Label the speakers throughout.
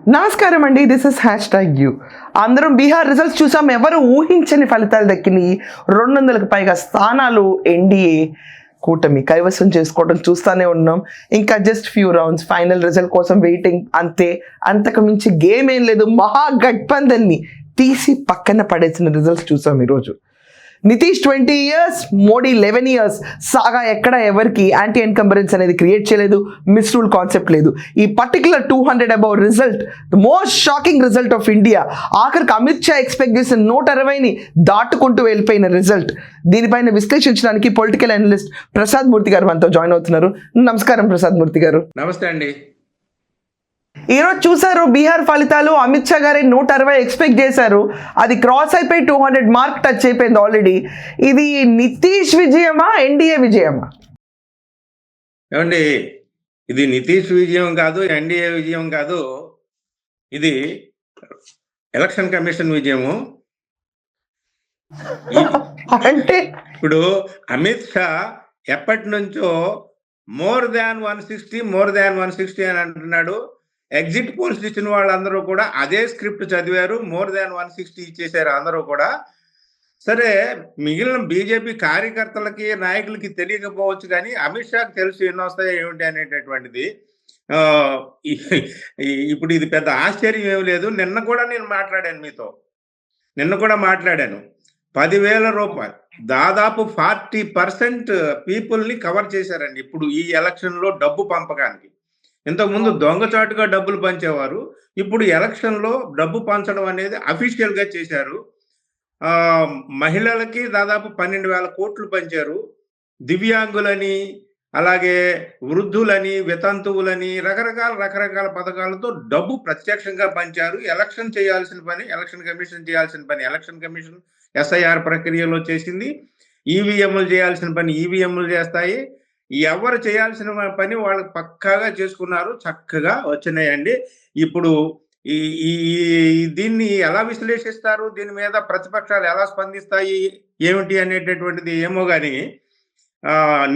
Speaker 1: నమస్కారం అండి. This is hash tag you. అందరం బీహార్ రిజల్ట్స్ చూసాం. ఎవరు ఊహించని ఫలితాలు దక్కినాయి. 200కు పైగా స్థానాలు ఎన్డీఏ కూటమి కైవసం చేసుకోవడం చూస్తూనే ఉన్నాం. ఇంకా just few rounds, final result కోసం వెయిటింగ్ అంతే. అంతకు మించి గేమ్ ఏం లేదు. మహాగఠబంధన్ని తీసి పక్కన పడేసిన రిజల్ట్స్ చూసాం ఈరోజు. Nitish 20 years, Modi 11 years. సాగా ఎక్కడ ఎవరికి యాంటీ ఎన్కంబరెన్స్ అనేది క్రియేట్ చేయలేదు. మిస్రూల్ కాన్సెప్ట్ లేదు. ఈ particular 200 above result the most shocking result of India. ఆఖరికి అమిత్ షా ఎక్స్పెక్ట్ చేసిన 160ని దాటుకుంటూ వెళ్ళిపోయిన రిజల్ట్. దీనిపైన విశ్లేషించడానికి పొలిటికల్ అనలిస్ట్ ప్రసాద్ మూర్తి గారు మనతో జాయిన్ అవుతున్నారు. నమస్కారం ప్రసాద్ మూర్తి గారు.
Speaker 2: నమస్తే అండి.
Speaker 1: ఈరోజు చూసారు బీహార్ ఫలితాలు. అమిత్ షా గారి 160 ఎక్స్పెక్ట్ చేశారు. అది క్రాస్ అయిపోయి 200 మార్క్ టచ్ అయిపోయింది ఆల్రెడీ. ఇది నితీష్ విజయమా, ఎన్డీఏ విజయమా?
Speaker 2: ఏమండి, ఇది నితీష్ విజయం కాదు, ఎన్డీఏ విజయం కాదు, ఇది ఎలక్షన్ కమిషన్ విజయము.
Speaker 1: అంటే
Speaker 2: ఇప్పుడు అమిత్ షా ఎప్పటి నుంచో మోర్ దాన్ 160 అని అంటున్నాడు. ఎగ్జిట్ పోల్స్ ఇచ్చిన వాళ్ళందరూ కూడా అదే స్క్రిప్ట్ చదివారు. మోర్ దాన్ 160 ఇచ్చేసారు అందరూ కూడా. సరే, మిగిలిన బీజేపీ కార్యకర్తలకి నాయకులకి తెలియకపోవచ్చు, కానీ అమిత్ షాకి తెలుసు ఎన్ని వస్తాయో ఏమిటి అనేటటువంటిది. ఇప్పుడు ఇది పెద్ద ఆశ్చర్యం ఏమి లేదు. నిన్న కూడా నేను మాట్లాడాను. 10,000 రూపాయలు దాదాపు 40% పీపుల్ని కవర్ చేశారండి ఇప్పుడు ఈ ఎలక్షన్లో డబ్బు పంపకానికి. ఇంతకుముందు దొంగచాటుగా డబ్బులు పంచేవారు. ఇప్పుడు ఎలక్షన్లో డబ్బు పంచడం అనేది అఫీషియల్ గా చేశారు. మహిళలకి దాదాపు 12,000 కోట్లు పంచారు. దివ్యాంగులని, అలాగే వృద్ధులని, వితంతువులని రకరకాల పథకాలతో డబ్బు ప్రత్యక్షంగా పంచారు. ఎలక్షన్ కమిషన్ చేయాల్సిన పని ఎలక్షన్ కమిషన్ ఎస్ఐఆర్ ప్రక్రియలో చేసింది. ఈవీఎంలు చేయాల్సిన పని ఈవీఎంలు చేస్తాయి. ఎవరు చేయాల్సిన పని వాళ్ళు పక్కాగా చేసుకున్నారు, చక్కగా వచ్చినాయండి. ఇప్పుడు ఈ దీన్ని ఎలా విశ్లేషిస్తారు, దీని మీద ప్రతిపక్షాలు ఎలా స్పందిస్తాయి ఏమిటి అనేటటువంటిది ఏమో కానీ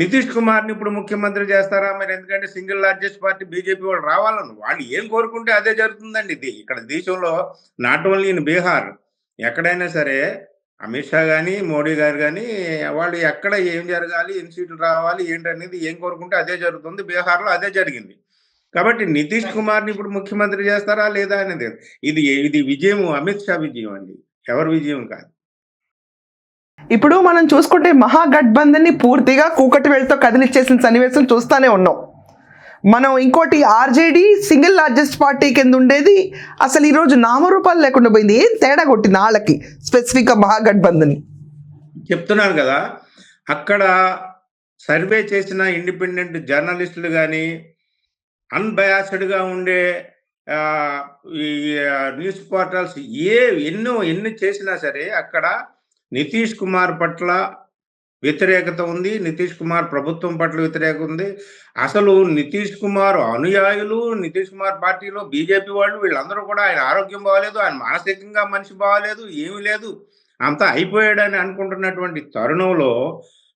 Speaker 2: నితీష్ కుమార్ని ఇప్పుడు ముఖ్యమంత్రి చేస్తారా మరి? ఎందుకంటే సింగిల్ లార్జెస్ట్ పార్టీ బీజేపీ వాళ్ళు రావాలని వాళ్ళు ఏం కోరుకుంటే అదే జరుగుతుందండి. ఇది ఇక్కడ దేశంలో నాట్ ఓన్లీ ఇన్ బీహార్, ఎక్కడైనా సరే అమిత్ షా కానీ మోడీ గారు కానీ వాళ్ళు ఎక్కడ ఏం జరగాలి, ఎన్ని సీట్లు రావాలి ఏంటనేది ఏం కోరుకుంటే అదే జరుగుతుంది. బీహార్లో అదే జరిగింది. కాబట్టి నితీష్ కుమార్ని ఇప్పుడు ముఖ్యమంత్రి చేస్తారా లేదా అనేది ఇది విజయం అమిత్ షా విజయం అండి, ఎవరి విజయం కాదు.
Speaker 1: ఇప్పుడు మనం చూసుకుంటే మహాగఠబంధన్ని పూర్తిగా కూకటి వేళ్ళతో కదిలిచ్చేసిన సన్నివేశం చూస్తూనే ఉన్నాం. మనం ఇంకోటి ఆర్జేడీ సింగిల్ లార్జెస్ట్ పార్టీ కింద ఉండేది అసలు ఈరోజు నామరూపాలు లేకుండా పోయింది. ఏం తేడా కొట్టింది వాళ్ళకి స్పెసిఫిక్గా మహాగఠబంధన్?
Speaker 2: చెప్తున్నాను కదా, అక్కడ సర్వే చేసిన ఇండిపెండెంట్ జర్నలిస్టులు కానీ అన్బయాస్డ్గా ఉండే ఈ న్యూస్ పోర్టల్స్ ఎన్ని చేసినా సరే అక్కడ నితీష్ కుమార్ పట్ల వ్యతిరేకత ఉంది. నితీష్ కుమార్ ప్రభుత్వం పట్ల వ్యతిరేకత ఉంది. అసలు నితీష్ కుమార్ అనుయాయులు, నితీష్ కుమార్ పార్టీలో బీజేపీ వాళ్ళు వీళ్ళందరూ కూడా ఆయన ఆరోగ్యం బాగాలేదు, ఆయన మానసికంగా మనిషి బాగాలేదు, ఏమీ లేదు, అంతా అయిపోయాడని అనుకుంటున్నటువంటి తరుణంలో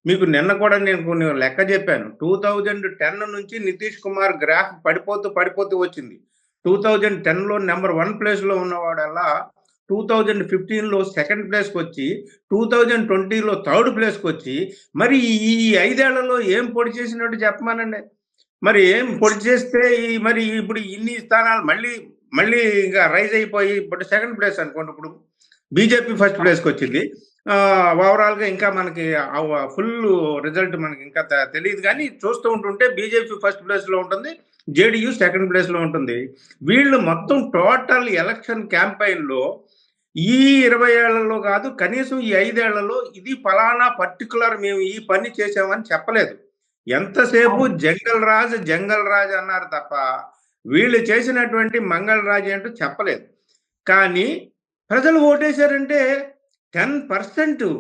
Speaker 2: మీకు నిన్న కూడా నేను కొన్ని లెక్క చెప్పాను. 2010 నుంచి నితీష్ కుమార్ గ్రాఫ్ పడిపోతూ వచ్చింది. 2010లో నెంబర్ 1 ప్లేస్లో ఉన్నవాడల్లా 2015లో సెకండ్ ప్లేస్కి వచ్చి 2020లో థర్డ్ ప్లేస్కి వచ్చి మరి ఈ 5 ఏళ్లలో ఏం పొడి చేసినట్టు చెప్పమానండి. మరి ఏం పొడి చేస్తే మరి ఇప్పుడు ఇన్ని స్థానాలు మళ్ళీ ఇంకా రైజ్ అయిపోయి ఇప్పుడు సెకండ్ ప్లేస్ అనుకోండి. ఇప్పుడు బీజేపీ ఫస్ట్ ప్లేస్కి వచ్చింది. ఓవరాల్గా ఇంకా మనకి ఫుల్ రిజల్ట్ మనకి ఇంకా తెలియదు, కానీ చూస్తూ ఉంటుంటే బీజేపీ ఫస్ట్ ప్లేస్లో ఉంటుంది, జేడీయూ సెకండ్ ప్లేస్లో ఉంటుంది. వీళ్ళు మొత్తం టోటల్ ఎలక్షన్ క్యాంపెయిన్లో ఈ 20 ఏళ్లలో కాదు, కనీసం ఈ 5 ఏళ్లలో ఇది ఫలానా పర్టికులర్ మేము ఈ పని చేసామని చెప్పలేదు. ఎంతసేపు జంగల్ రాజ్ అన్నారు తప్ప వీళ్ళు చేసినటువంటి మంగళ రాజ్ ఏంటో చెప్పలేదు. కానీ ప్రజలు ఓటేశారంటే 10%.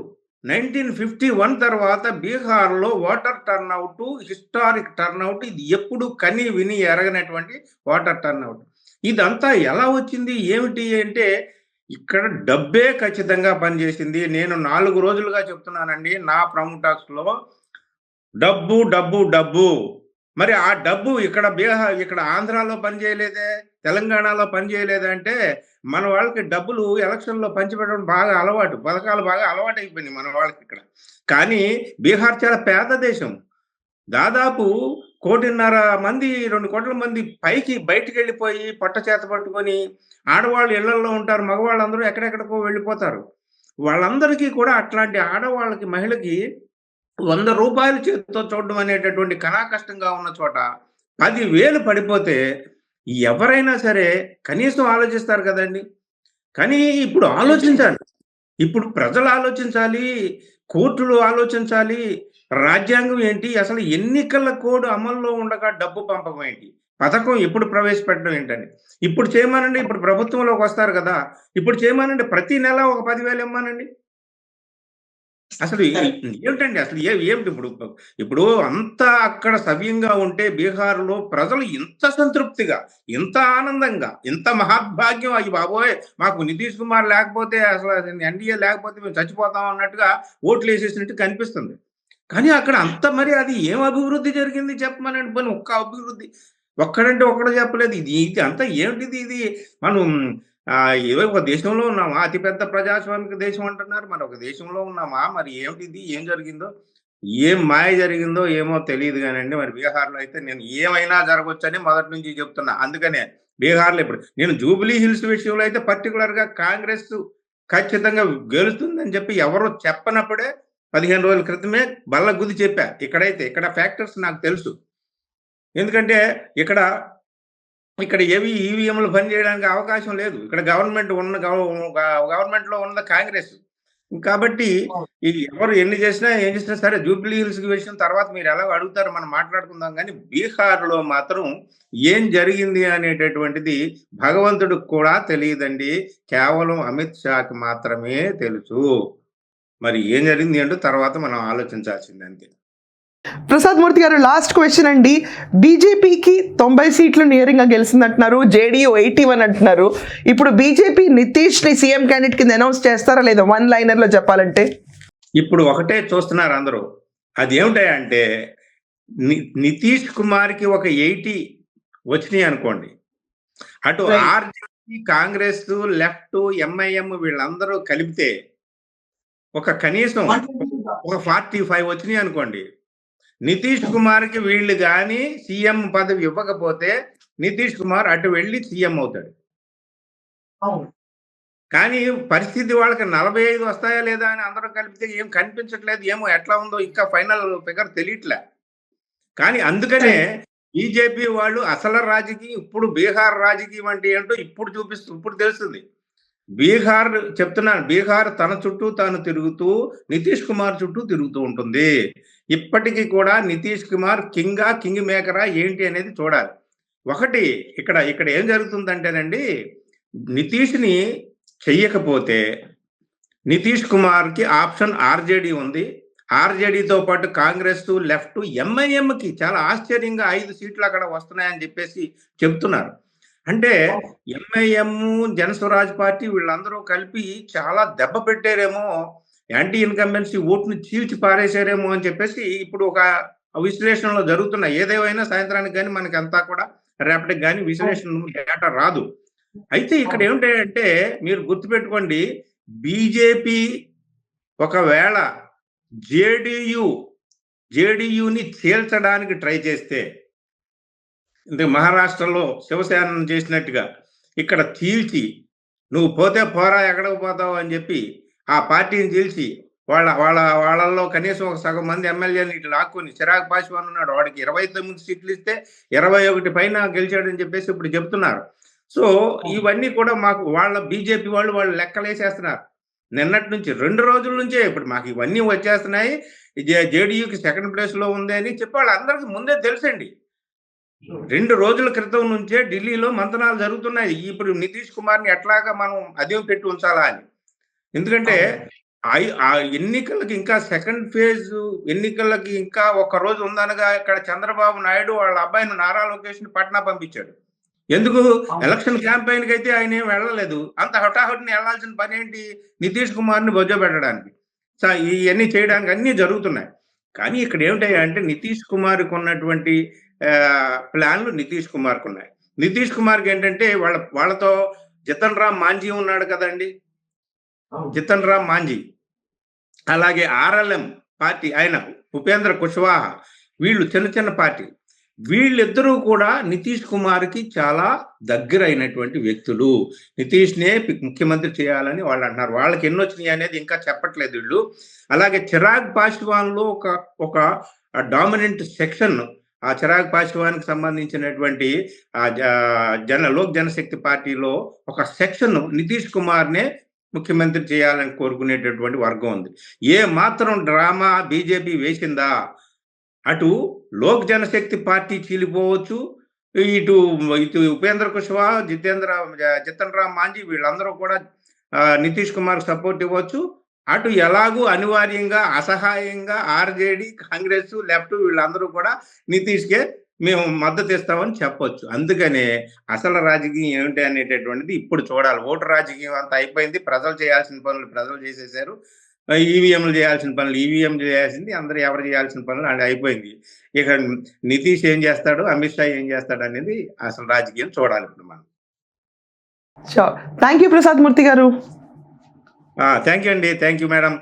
Speaker 2: 1951 తర్వాత బీహార్లో ఓటర్ టర్న్అవుట్, హిస్టారిక్ టర్న్అవుట్, ఇది ఎప్పుడు కని విని ఎరగనటువంటి ఓటర్ టర్న్అవుట్. ఇదంతా ఎలా వచ్చింది ఏమిటి అంటే ఇక్కడ డబ్బే ఖచ్చితంగా పనిచేసింది. నేను 4 రోజులుగా చెప్తున్నానండి నా ప్రమోటాక్స్ లో, డబ్బు డబ్బు డబ్బు మరి ఆ డబ్బు ఇక్కడ ఆంధ్రాలో పనిచేయలేదే, తెలంగాణలో పనిచేయలేదే అంటే మన వాళ్ళకి డబ్బులు ఎలక్షన్‌లో పంచిపెట్టడం బాగా అలవాటు. పథకాలు బాగా అలవాటయిపోయినాయి మన వాళ్ళకిక్కడ. కానీ బీహార్ చాలా పేద దేశం. దాదాపు 1,50,00,000 మంది, 2,00,00,000 మంది పైకి బయటికెళ్ళిపోయి పొట్ట చేత పట్టుకొని ఆడవాళ్ళు ఇళ్లల్లో ఉంటారు. మగవాళ్ళందరూ ఎక్కడెక్కడికో వెళ్ళిపోతారు. వాళ్ళందరికీ కూడా అట్లాంటి ఆడవాళ్ళకి, మహిళకి రూ. 100 చేతితో చూడడం అనేటటువంటి కష్టంగా ఉన్న చోట 10,000 పడిపోతే ఎవరైనా సరే కనీసం ఆలోచిస్తారు కదండీ! కానీ ఇప్పుడు ఆలోచించాలి. ఇప్పుడు ప్రజలు ఆలోచించాలి. కోర్టులు ఆలోచించాలి. రాజ్యాంగం ఏంటి? అసలు ఎన్నికల కోడ్ అమల్లో ఉండగా డబ్బు పంపకం ఏంటి? పథకం ఎప్పుడు ప్రవేశపెట్టడం ఏంటని. ఇప్పుడు చేయమనండి. ఇప్పుడు ప్రభుత్వంలోకొస్తారు గదా! ఇప్పుడు చేయమనండి. ప్రతి నెల ఒక 10,000 ఇమ్మనండి. అసలు ఏమిటండి అసలు ఏమిటి ఇప్పుడు అంతా అక్కడ సవ్యంగా ఉంటే బీహార్‌లో ప్రజలు ఇంత సంతృప్తిగా, ఇంత ఆనందంగా, ఇంత మహద్భాగ్యం అయ్య బాబోయ్! మాకు నితీష్ కుమార్ లేకపోతే అసలు ఎన్‌డీఏ లేకపోతే మేము చచ్చిపోతాం అన్నట్టుగా ఓట్లేసేసినట్టు కనిపిస్తుంది. కానీ అక్కడ అంత మరి అది ఏం అభివృద్ధి జరిగింది చెప్పమనండి. పోనీ ఒక్క అభివృద్ధి ఒక్కడంటే ఒక్కడు చెప్పలేదు. ఇది అంతా ఏమిటిది ఇది? మనం ఏదో ఒక దేశంలో ఉన్నామా? అతిపెద్ద ప్రజాస్వామిక దేశం అంటున్నారు. మరి ఒక దేశంలో ఉన్నామా? మరి ఏమిటిది? ఏం జరిగిందో? ఏం మాయ జరిగిందో ఏమో తెలీదు గానండి. మరి బీహార్‌లో అయితే నేను ఏమైనా జరగొచ్చని మొదటి నుంచి చెప్తున్నా. అందుకనే బీహార్‌లో ఇప్పుడు నేను జూబ్లీ హిల్స్ విషయంలో అయితే పర్టిక్యులర్‌గా కాంగ్రెస్ ఖచ్చితంగా గెలుస్తుందని చెప్పి ఎవరు చెప్పనప్పుడే 15 రోజుల క్రితమే బల్లగుద్ది చెప్పా. ఇక్కడ ఫ్యాక్టర్స్ నాకు తెలుసు. ఎందుకంటే ఇక్కడ ఇక్కడ ఈవీఎంలు పనిచేయడానికి అవకాశం లేదు. ఇక్కడ గవర్నమెంట్‌లో ఉన్నది కాంగ్రెస్. కాబట్టి ఇది ఎవరు ఎన్ని చేసినా, ఏం చేసినా సరే జూబ్లీ హిల్స్ విషయం తర్వాత మీరు ఎలాగో అడుగుతారో మనం మాట్లాడుకుందాం గానీ, బీహార్‌లో మాత్రం ఏం జరిగింది అనేటటువంటిది భగవంతుడికి కూడా తెలీదండి. కేవలం అమిత్ షాకి మాత్రమే తెలుసు. మరి ఏం జరిగింది ఏంటో తర్వాత మనం ఆలోచించాల్సిందే అంతే.
Speaker 1: ప్రసాద్ మూర్తి గారు, లాస్ట్ క్వశ్చన్ అండి. బీజేపీకి 90 సీట్లు నియరింగ్ గా గెలిచిందంటున్నారు, జేడీయూ 81 అంటున్నారు. ఇప్పుడు బీజేపీ నితీష్ ని సీఎం క్యాండిడేట్ కింద అనౌన్స్ చేస్తారా లేదా? వన్ లైనర్ లో చెప్పాలంటే
Speaker 2: ఇప్పుడు ఒకటే చూస్తున్నారు అందరూ. అదేమిటంటే నితీష్ కుమార్‌కి ఒక 80 వచ్చినాయి అనుకోండి. అటు ఆర్‌జేడీ, కాంగ్రెస్, లెఫ్ట్, ఎంఐఎం వీళ్ళందరూ కలిపితే ఒక కనీసం ఒక 45 వచ్చినాయి అనుకోండి. నితీష్ కుమార్‌కి వీళ్ళు గాని సీఎం పదవి ఇవ్వకపోతే నితీష్ కుమార్ అటు వెళ్లి సీఎం అవుతాడు. కానీ పరిస్థితి వాళ్ళకి 45 వస్తాయా లేదా అని అందరూ కలిపితే ఏం కనిపించట్లేదు. ఏమో ఎట్లా ఉందో ఇంకా ఫైనల్ ఫిగర్ తెలియట్లే. కానీ అందుకనే బీజేపీ వాళ్ళు అసలు రాజకీయం ఇప్పుడు బీహార్ రాజకీయం అంటే ఏంటో ఇప్పుడు తెలుస్తుంది. బీహార్ తన చుట్టూ తాను తిరుగుతూ నితీష్ కుమార్ చుట్టూ తిరుగుతూ ఉంటుంది. ఇప్పటికీ కూడా నితీష్ కుమార్ కింగ్ మేకరా ఏంటి అనేది చూడాలి. ఒకటి ఇక్కడ ఏం జరుగుతుందంటేనండి, నితీష్‌ని చెయ్యకపోతే నితీష్ కుమార్‌కి ఆప్షన్ ఆర్‌జేడీ ఉంది. ఆర్‌జేడీతో పాటు కాంగ్రెస్, లెఫ్ట్, ఎంఐఎంకి చాలా ఆశ్చర్యంగా 5 సీట్లు అక్కడ వస్తున్నాయని చెప్పేసి చెప్తున్నారు. అంటే ఎంఐఎం, జనస్వరాజ్ పార్టీ వీళ్ళందరూ కలిపి చాలా దెబ్బ పెట్టారేమో, యాంటీ ఇన్కంబెన్సీ ఓట్‌ని చీల్చి పారేశారేమో అని చెప్పేసి ఇప్పుడు ఒక విశ్లేషణలు జరుగుతున్నాయి. ఏదేమైనా సాయంత్రానికి గాని మనకంతా కూడా రేపటికి గాని విశ్లేషణ డేటా రాదు. అయితే ఇక్కడ ఏమిటంటే మీరు గుర్తుపెట్టుకోండి, బీజేపీ ఒకవేళ జేడీయూని చీల్చడానికి ట్రై చేస్తే, మహారాష్ట్రలో శివసేనను చేసినట్టుగా ఇక్కడ చీల్చి నువ్వు పోతే పోరా ఎక్కడికి పోతావు అని చెప్పి ఆ పార్టీని చీల్చి వాళ్ళల్లో కనీసం ఒక సగం మంది ఎమ్మెల్యేలు ఇటు లాక్కుని, చిరాగ్ పాస్వాన్ ఉన్నాడు, వాడికి 29 సీట్లు ఇస్తే 21 పైన గెలిచాడని చెప్పేసి ఇప్పుడు చెప్తున్నారు. సో ఇవన్నీ కూడా మాకు బీజేపీ వాళ్ళు లెక్కలేసేస్తున్నారు. నిన్నటి నుంచి 2 రోజుల నుంచే ఇప్పుడు మాకు ఇవన్నీ వచ్చేస్తున్నాయి. జేడీయూకి సెకండ్ ప్లేస్ లో ఉంది అని చెప్పి వాళ్ళందరికీ ముందే తెలుసండి. 2 రోజుల క్రితం నుంచే ఢిల్లీలో మంతనాలు జరుగుతున్నాయి. ఇప్పుడు నితీష్ కుమార్‌ని ఎట్లాగా మనం అదేం పెట్టి ఉంచాలా అని. ఎందుకంటే ఆ ఎన్నికలకి ఇంకా సెకండ్ ఫేజ్ ఎన్నికలకి ఇంకా ఒక రోజు ఉందనగా ఇక్కడ చంద్రబాబు నాయుడు వాళ్ళ అబ్బాయిని నారా లోకేష్‌ని పట్నా పంపించాడు. ఎందుకు? ఎలక్షన్ క్యాంపెయిన్‌కి అయితే ఆయన ఏం వెళ్ళలేదు. అంత హఠాహుటిన వెళ్ళాల్సిన పనేంటి? నితీష్ కుమార్‌ని బొజ్జోబెట్టడానికి. ఇయన్నీ చేయడానికి అన్నీ జరుగుతున్నాయి. కానీ ఇక్కడ ఏమిటంటే నితీష్ కుమార్‌కి ఉన్నటువంటి ప్లాన్లు నితీష్ కుమార్కు ఉన్నాయి. నితీష్ కుమార్కి ఏంటంటే వాళ్ళతో జితన్ రామ్ మాంజీ ఉన్నాడు కదండి, జితన్ రామ్ మాంజీ, అలాగే ఆర్ఎల్ఎం పార్టీ ఆయన ఉపేంద్ర కుష్వాహా, వీళ్ళు చిన్న చిన్న పార్టీ, వీళ్ళిద్దరూ కూడా నితీష్ కుమార్కి చాలా దగ్గర అయినటువంటి వ్యక్తులు. నితీష్నే ముఖ్యమంత్రి చేయాలని వాళ్ళు అంటున్నారు. వాళ్ళకి ఎన్ని వచ్చినాయి అనేది ఇంకా చెప్పట్లేదు వీళ్ళు. అలాగే చిరాగ్ పాస్వాన్లో ఒక డామినెంట్ సెక్షన్, ఆ చిరాగ్ పాస్వాన్కి సంబంధించినటువంటి లోక్ జనశక్తి పార్టీలో ఒక సెక్షన్ నితీష్ కుమార్నే ముఖ్యమంత్రి చేయాలని కోరుకునేటటువంటి వర్గం ఉంది. ఏ మాత్రం డ్రామా బీజేపీ వేసిందా, అటు లోక్ జనశక్తి పార్టీ చీలిపోవచ్చు, ఇటు ఉపేంద్ర కుష్వాహా, జితన్ రామ్ మాంజీ వీళ్ళందరూ కూడా నితీష్ కుమార్ సపోర్ట్ ఇవ్వచ్చు. అటు ఎలాగూ అనివార్యంగా అసహాయంగా ఆర్జేడీ, కాంగ్రెస్, లెఫ్ట్ వీళ్ళందరూ కూడా నితీష్కే మేము మద్దతు ఇస్తామని చెప్పొచ్చు. అందుకనే అసలు రాజకీయం ఏమిటి అనేటటువంటిది ఇప్పుడు చూడాలి. ఓటు రాజకీయం అంతా అయిపోయింది. ప్రజలు చేయాల్సిన పనులు ప్రజలు చేసేసారు. ఈవీఎంలు చేయాల్సిన పనులు ఈవీఎంలు చేయాల్సింది, అందరూ ఎవరు చేయాల్సిన పనులు అది అయిపోయింది. ఇక నితీష్ ఏం చేస్తాడు, అమిత్ షా ఏం చేస్తాడు అనేది అసలు రాజకీయం చూడాలి ఇప్పుడు మనం.
Speaker 1: థ్యాంక్ యూ ప్రసాద్ మూర్తి గారు.
Speaker 2: థ్యాంక్ యూ అండి, థ్యాంక్ యూ మేడం.